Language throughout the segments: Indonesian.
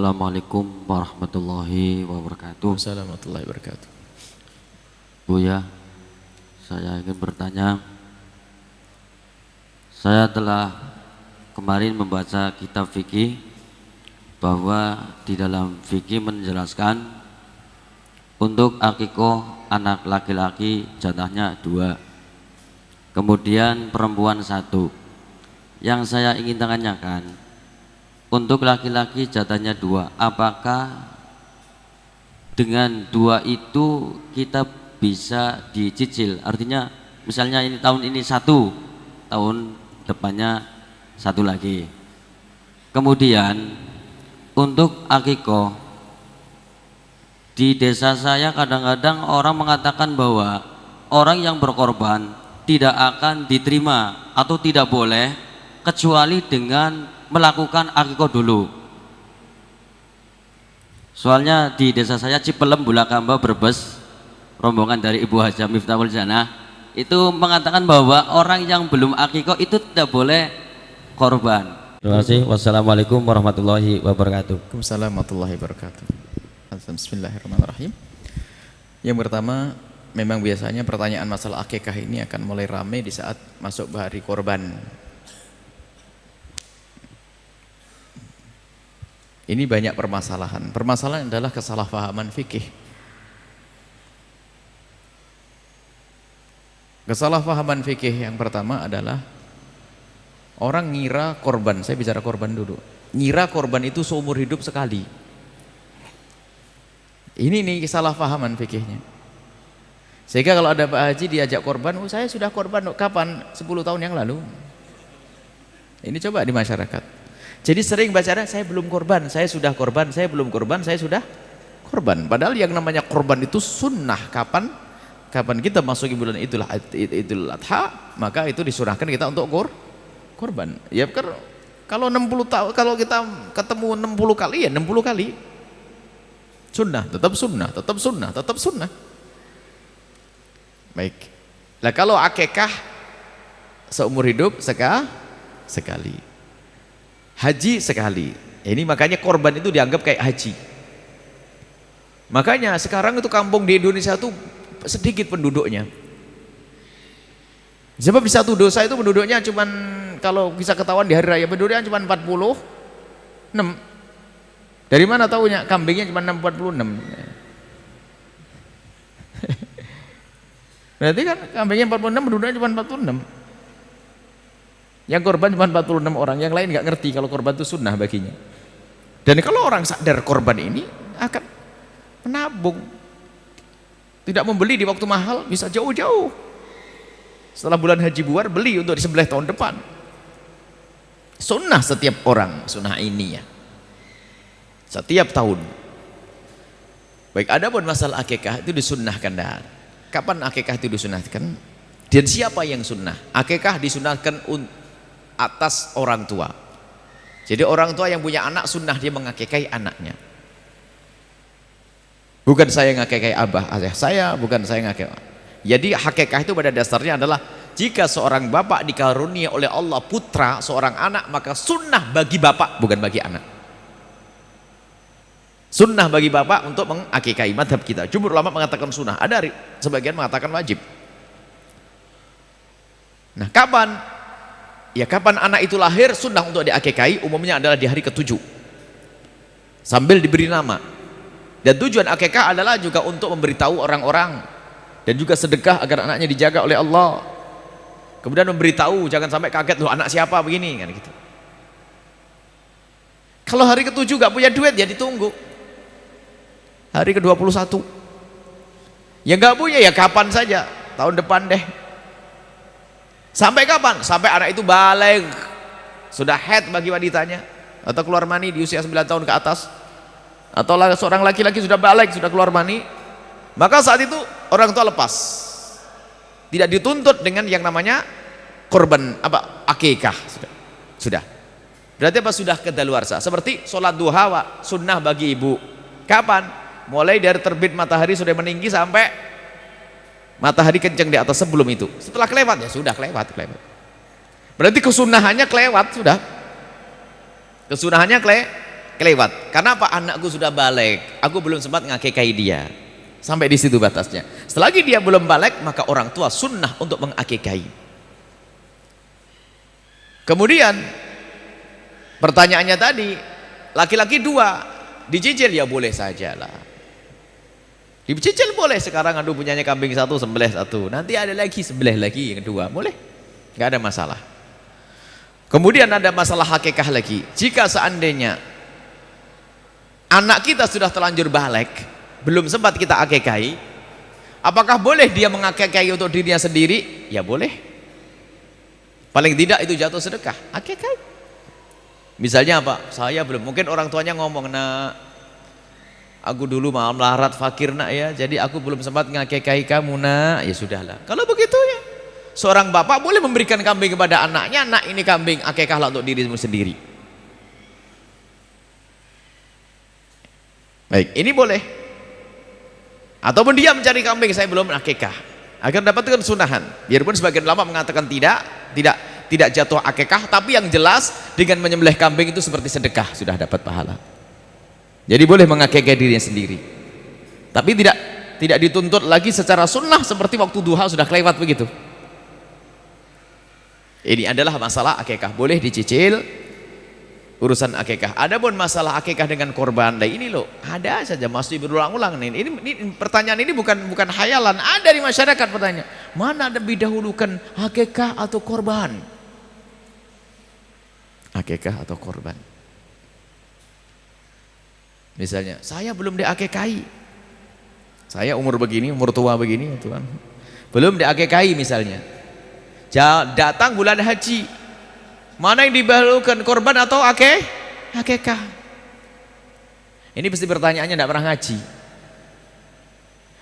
Assalamualaikum warahmatullahi wabarakatuh. Assalamualaikum warahmatullahi wabarakatuh. Buya, saya ingin bertanya. Saya telah kemarin membaca kitab fikih bahwa di dalam fikih menjelaskan untuk akikoh anak laki-laki jatahnya 2, kemudian perempuan 1. Yang saya ingin tanyakan, untuk laki-laki jatahnya 2, apakah dengan 2 itu kita bisa dicicil? Artinya misalnya ini tahun ini 1, tahun depannya 1 lagi. Kemudian untuk akikoh, di desa saya kadang-kadang orang mengatakan bahwa orang yang berkorban tidak akan diterima atau tidak boleh kecuali dengan melakukan akikoh dulu. Soalnya di desa saya Cipelem, Bulakamba, Brebes, rombongan dari Ibu Hajah Miftahul Janah itu mengatakan bahwa orang yang belum akikoh itu tidak boleh korban. Terima kasih. Wassalamualaikum warahmatullahi wabarakatuh. Waalaikumsalam warahmatullahi wabarakatuh. Bismillahirrahmanirrahim. Yang pertama, memang biasanya pertanyaan masalah akikah ini akan mulai ramai di saat masuk hari korban. Ini banyak permasalahan. Permasalahan adalah kesalahpahaman fikih. Kesalahpahaman fikih yang pertama adalah orang ngira korban, saya bicara korban dulu, ngira korban itu seumur hidup sekali. Ini nih kesalahpahaman fikihnya. Sehingga kalau ada Pak Haji diajak korban, oh saya sudah korban, kapan? 10 tahun yang lalu. Ini coba di masyarakat. Jadi sering baca, saya belum korban, saya sudah korban, saya belum korban, saya sudah korban. Padahal yang namanya korban itu sunnah. Kapan kita masuki bulan Idul Adha, maka itu disunahkan kita untuk korban. Ya kalau 60 tahun, kalau kita ketemu 60 kali ya 60 kali. Sunnah, tetap sunnah, tetap sunnah, tetap sunnah. Baik. Nah kalau akikah seumur hidup sekali. Haji sekali. Ini makanya korban itu dianggap kayak haji. Makanya sekarang itu kampung di Indonesia tuh sedikit penduduknya. Sebab di satu dosa itu penduduknya cuman, kalau bisa ketahuan di hari raya penduduknya cuma 46. Dari mana tahunya? Kambingnya cuma 46. Berarti kan kambingnya 46, penduduknya cuma 46. Yang korban cuma 46 orang, yang lain nggak ngerti kalau korban itu sunnah baginya. Dan kalau orang sadar korban ini akan menabung, tidak membeli di waktu mahal, bisa jauh-jauh. Setelah bulan haji buar, beli untuk disembelih tahun depan. Sunnah setiap orang, sunnah ini ya. Setiap tahun. Baik, adapun masalah akikah itu disunnahkan dah. Kapan akikah itu disunnahkan? Dan siapa yang sunnah? Akikah disunnahkan atas orang tua. Jadi orang tua yang punya anak sunnah dia mengakikahi anaknya. Bukan saya ngakekai abah saya, bukan saya ngakekai. Jadi hakikah itu pada dasarnya adalah jika seorang bapak dikarunia oleh Allah putra, seorang anak, maka sunnah bagi bapak, bukan bagi anak. Sunnah bagi bapak untuk mengakikai. Madhab kita, jumhur ulama mengatakan sunnah, ada sebagian mengatakan wajib. Nah kapan? Ya kapan anak itu lahir, sunnah untuk diakikai umumnya adalah di hari ke-7 sambil diberi nama. Dan tujuan akikah adalah juga untuk memberitahu orang-orang dan juga sedekah agar anaknya dijaga oleh Allah. Kemudian memberitahu, jangan sampai kaget, loh anak siapa begini kan gitu. Kalau hari ke-7 gak punya duit ya ditunggu hari ke-21. Ya gak punya ya kapan saja, tahun depan deh. Sampai kapan? Sampai anak itu balik, sudah haid bagi wanitanya, atau keluar mani di usia 9 tahun ke atas, atau seorang laki-laki sudah balik, sudah keluar mani, maka saat itu orang tua lepas, tidak dituntut dengan yang namanya korban akikah. Sudah berarti sudah kedaluarsa. Seperti sholat duha sunnah bagi ibu, kapan? Mulai dari terbit matahari sudah meninggi sampai matahari kencang di atas, sebelum itu. Setelah kelewat ya sudah kelewat. Berarti kesunahannya kelewat sudah. Kesunahannya kelewat. Karena apa? Anakku sudah balik, aku belum sempat ngakekai dia. Sampai di situ batasnya. Selagi dia belum balik, maka orang tua sunnah untuk mengakekai. Kemudian pertanyaannya tadi, laki-laki 2 dicicil, ya boleh sajalah. Dicicil boleh. Sekarang aduh punyanya kambing 1, sembelih 1, nanti ada lagi sembelih lagi yang kedua, boleh, nggak ada masalah. Kemudian ada masalah hakikah lagi. Jika seandainya anak kita sudah terlanjur balik, belum sempat kita akikahi, apakah boleh dia mengakikahi untuk dirinya sendiri? Ya boleh. Paling tidak itu jatuh sedekah, akikahi. Misalnya apa? Saya belum, mungkin orang tuanya ngomong, nak, aku dulu malam larat fakir nak ya, jadi aku belum sempat ngakikahi kamu nak. Ya sudahlah. Kalau begitu ya, seorang bapak boleh memberikan kambing kepada anaknya, nak ini kambing, akikahlah untuk dirimu sendiri. Baik, ini boleh. Ataupun dia mencari kambing, saya belum akikah, agar dapatkan sunahan. Biarpun sebagian ulama mengatakan tidak jatuh akikah, tapi yang jelas dengan menyembelih kambing itu seperti sedekah, sudah dapat pahala. Jadi boleh mengakikah dirinya sendiri, tapi tidak dituntut lagi secara sunnah seperti waktu duha sudah kelewat begitu. Ini adalah masalah akikah, boleh dicicil urusan akikah. Adapun masalah akikah dengan korban, nah ini loh ada saja masih berulang-ulang nih. Ini pertanyaan ini bukan hayalan, ada di masyarakat pertanyaan, mana ada didahulukan akikah atau korban? Akikah atau korban? Misalnya saya belum diakikahi, saya umur begini, umur tua begini, Tuhan, belum diakikahi misalnya. Datang bulan haji, mana yang didahulukan, korban atau akikah? Ini pasti pertanyaannya tidak pernah ngaji.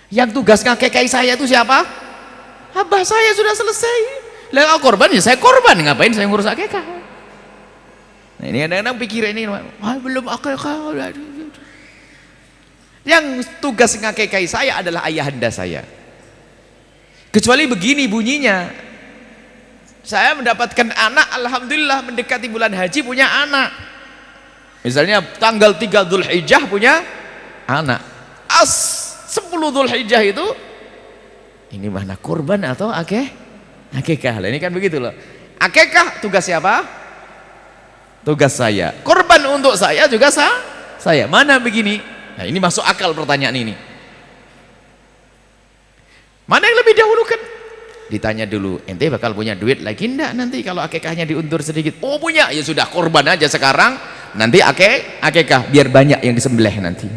Yang tugas ngakikahi saya itu siapa? Abah saya sudah selesai. Lah korban ya saya korban, ngapain saya ngurus akikah? Nah, ini kadang-kadang pikir ini, belum akikah. Yang tugas ngakikahi saya adalah ayahanda saya. Kecuali begini bunyinya, saya mendapatkan anak, alhamdulillah mendekati bulan haji punya anak. Misalnya tanggal 3 Dzulhijjah punya anak. 10 Dzulhijjah itu ini mana kurban atau akikah? Ini kan begitu loh. Akikah tugas siapa? Tugas saya. Kurban untuk saya juga saya. Mana begini? Nah, ini masuk akal pertanyaan ini. Mana yang lebih dahulukan? Ditanya dulu, ente bakal punya duit lagi enggak nanti kalau akikahnya diundur sedikit? Oh punya, ya sudah korban aja sekarang, nanti akikah biar banyak yang disembelih nanti.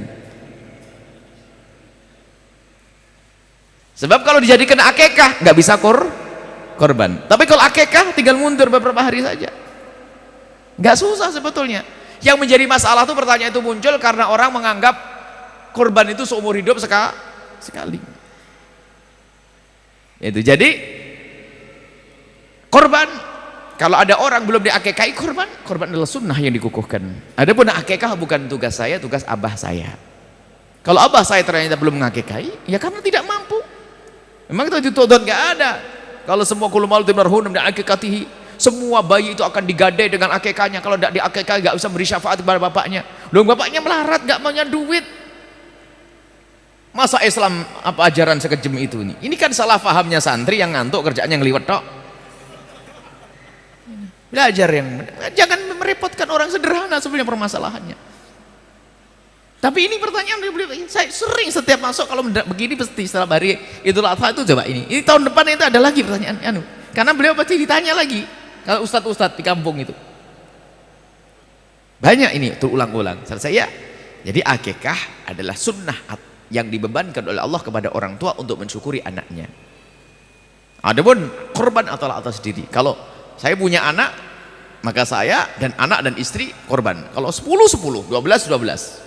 Sebab kalau dijadikan akikah nggak bisa korban, tapi kalau akikah tinggal mundur beberapa hari saja, nggak susah sebetulnya. Yang menjadi masalah tuh pertanyaan itu muncul karena orang menganggap korban itu seumur hidup sekali. Itu jadi korban, kalau ada orang belum diakikahi, korban adalah sunnah yang dikukuhkan. Adapun akikah bukan tugas saya, tugas abah saya. Kalau abah saya ternyata belum mengakikahi, ya karena tidak mampu. Memang itu dituntut, nggak ada. Kalau semua kullu mauludin marhunun bi akikatihi, semua bayi itu akan digadai dengan akikahnya. Kalau tidak diakikahi nggak usah beri syafaat kepada bapaknya. Loh, bapaknya melarat, nggak punya duit. Masa Islam apa ajaran sekejam itu nih? Ini kan salah fahamnya santri yang ngantuk kerjaannya ngeliwet tok. Belajar yang jangan merepotkan orang sederhana sebenarnya permasalahannya. Tapi ini pertanyaan saya sering setiap masuk kalau begini pasti setelah hari Idul Adha itu coba ini. Ini tahun depan itu ada lagi pertanyaan karena beliau pasti ditanya lagi kalau ustadz-ustadz di kampung itu. Banyak ini terulang-ulang. Saya jadi akikah adalah sunnah yang dibebankan oleh Allah kepada orang tua untuk mensyukuri anaknya. Adapun korban atau atas diri. Kalau saya punya anak, maka saya dan anak dan istri korban. Kalau 10, 12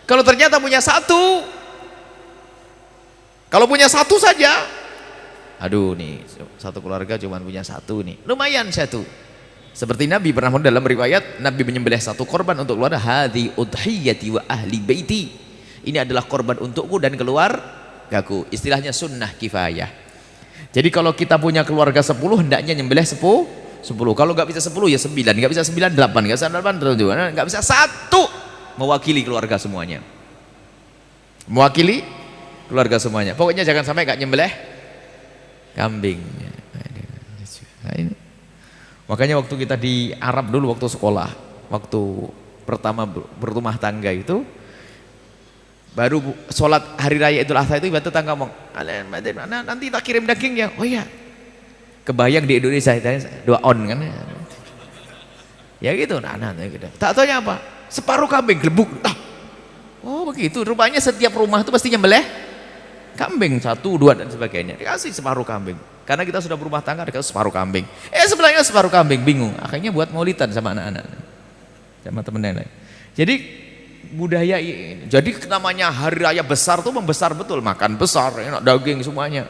Kalau ternyata punya satu, kalau punya satu saja, aduh nih satu keluarga cuma punya satu nih, lumayan satu. Seperti Nabi pernah dalam riwayat, Nabi menyembelih satu korban untuk keluarga, hadhi udhiyati wa ahli baiti. Ini adalah korban untukku dan keluargaku. Istilahnya sunnah kifayah. Jadi kalau kita punya keluarga 10, hendaknya nyembelih 10. Kalau nggak bisa 10 ya 9, nggak bisa 9 8, nggak bisa 8 nggak bisa 1. mewakili keluarga semuanya. Mewakili keluarga semuanya. Pokoknya jangan sampai gak nyembelih kambing. Nah, ini. Makanya waktu kita di Arab dulu waktu sekolah, waktu pertama berumah tangga itu, baru sholat hari raya Idul Adha itu ibu tetangga ngomong, nanti tak kirim dagingnya. Oh iya, kebayang di Indonesia dua on kan ya gitu. Nah, gitu. Tak taunya apa, separuh kambing gelebuk. Oh begitu, rupanya setiap rumah itu pasti nyembelih kambing, 1, 2 dan sebagainya, dikasih separuh kambing karena kita sudah berumah tangga, dikasih separuh kambing. Sebelahnya separuh kambing, bingung, akhirnya buat maulidan sama anak-anak sama temen lain. Jadi budaya ini, jadi namanya hari raya besar tuh membesar betul, makan besar, enak daging semuanya.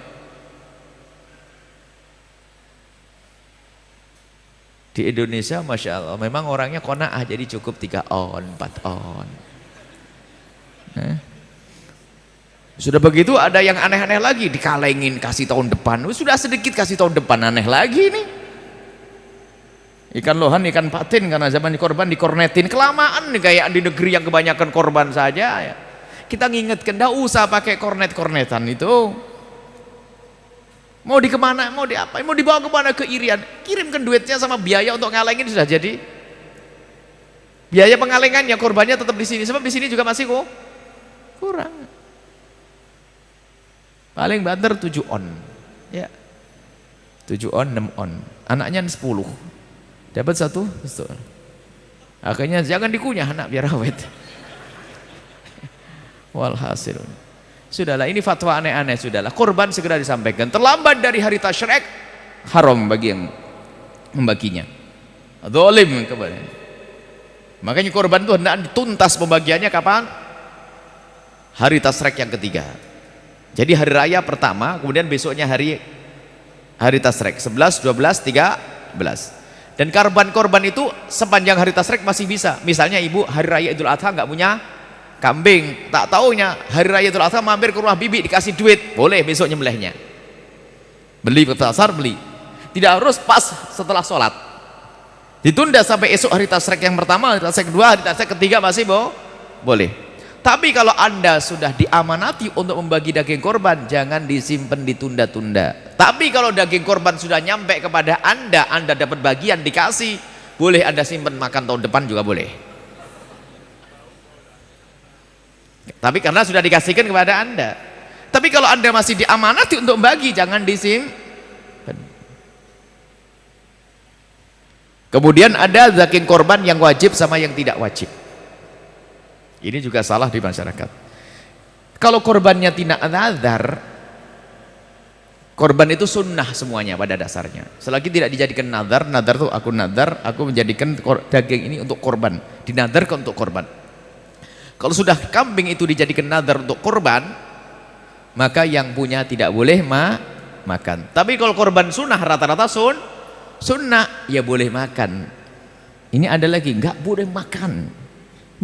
Di Indonesia Masya Allah memang orangnya qanaah, jadi cukup 3 on 4 on. Sudah begitu ada yang aneh-aneh lagi, dikalengin kasih tahun depan. Sudah sedikit kasih tahun depan, aneh lagi nih. Ikan lohan, ikan patin, karena zaman korban dikornetin. Kelamaan nih kayak di negeri yang kebanyakan korban saja ya. Kita ngingetkan, enggak usah pakai kornet-kornetan itu. Mau di kemana, mau diapain, mau dibawa kemana, ke Irian, kirimkan duitnya sama biaya untuk ngalengin sudah jadi. Biaya pengalengannya, korbannya tetap di sini, sebab di sini juga masih kok kurang. Paling banter 7 on ya, 7 on 6 on, anaknya 10 dapat 1 betul. Akhirnya jangan dikunyah anak biar awet. Walhasil sudahlah, ini fatwa aneh-aneh. Sudahlah, korban segera disampaikan, terlambat dari hari tasyrik haram bagi yang membaginya, zalim kepada. Makanya korban itu hendak dituntas pembagiannya kapan? Hari tasyrik yang ketiga. Jadi hari raya pertama, kemudian besoknya hari tasyrik 11, 12, 13. Dan korban itu sepanjang hari tasyrik masih bisa. Misalnya ibu hari raya Idul Adha nggak punya kambing, tak taunya hari raya Idul Adha mampir ke rumah bibi dikasih duit, boleh besok nyembelihnya. Beli ke pasar, beli. Tidak harus pas setelah sholat. Ditunda sampai esok hari tasyrik yang pertama, hari tasyrik kedua, hari tasyrik ketiga masih boleh. Tapi kalau Anda sudah diamanati untuk membagi daging korban, jangan disimpan ditunda-tunda. Tapi kalau daging korban sudah nyampe kepada Anda dapat bagian dikasih, boleh Anda simpan makan tahun depan juga boleh. Tapi karena sudah dikasihkan kepada Anda. Tapi kalau Anda masih diamanati untuk membagi, jangan disimpan. Kemudian ada daging korban yang wajib sama yang tidak wajib. Ini juga salah di masyarakat. Kalau korbannya tidak nazar, korban itu sunnah semuanya pada dasarnya. Selagi tidak dijadikan nazar, nazar itu aku menjadikan daging ini untuk korban, dinadarkan untuk korban. Kalau sudah kambing itu dijadikan nazar untuk korban, maka yang punya tidak boleh makan. Tapi kalau korban sunnah, rata-rata sunnah, ya boleh makan. Ini ada lagi, nggak boleh makan,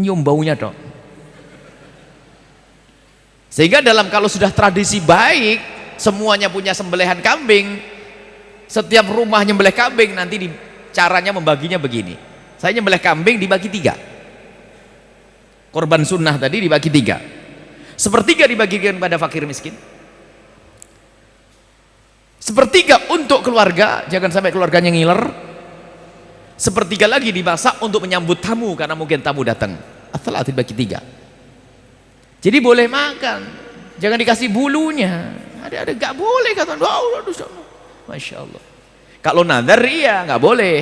nyium baunya dong. Sehingga kalau sudah tradisi baik, semuanya punya sembelihan kambing, setiap rumah nyembelih kambing, nanti caranya membaginya begini. Saya nyembelih kambing dibagi 3. Korban sunnah tadi dibagi 3. 1/3 dibagikan pada fakir miskin. 1/3 untuk keluarga, jangan sampai keluarganya ngiler. 1/3 lagi dimasak untuk menyambut tamu, karena mungkin tamu datang. Setelah dibagi 3. Jadi boleh makan, jangan dikasih bulunya. Ada nggak boleh kata, Masya Allah. Kalau nadar iya nggak boleh.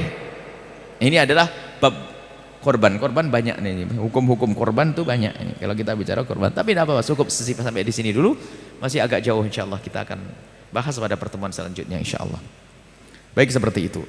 Ini adalah bab korban banyak nih, hukum-hukum korban tuh banyak ini. Kalau kita bicara korban, tapi tidak apa-apa, cukup sampai di sini dulu. Masih agak jauh, insya Allah kita akan bahas pada pertemuan selanjutnya, insya Allah. Baik, seperti itu.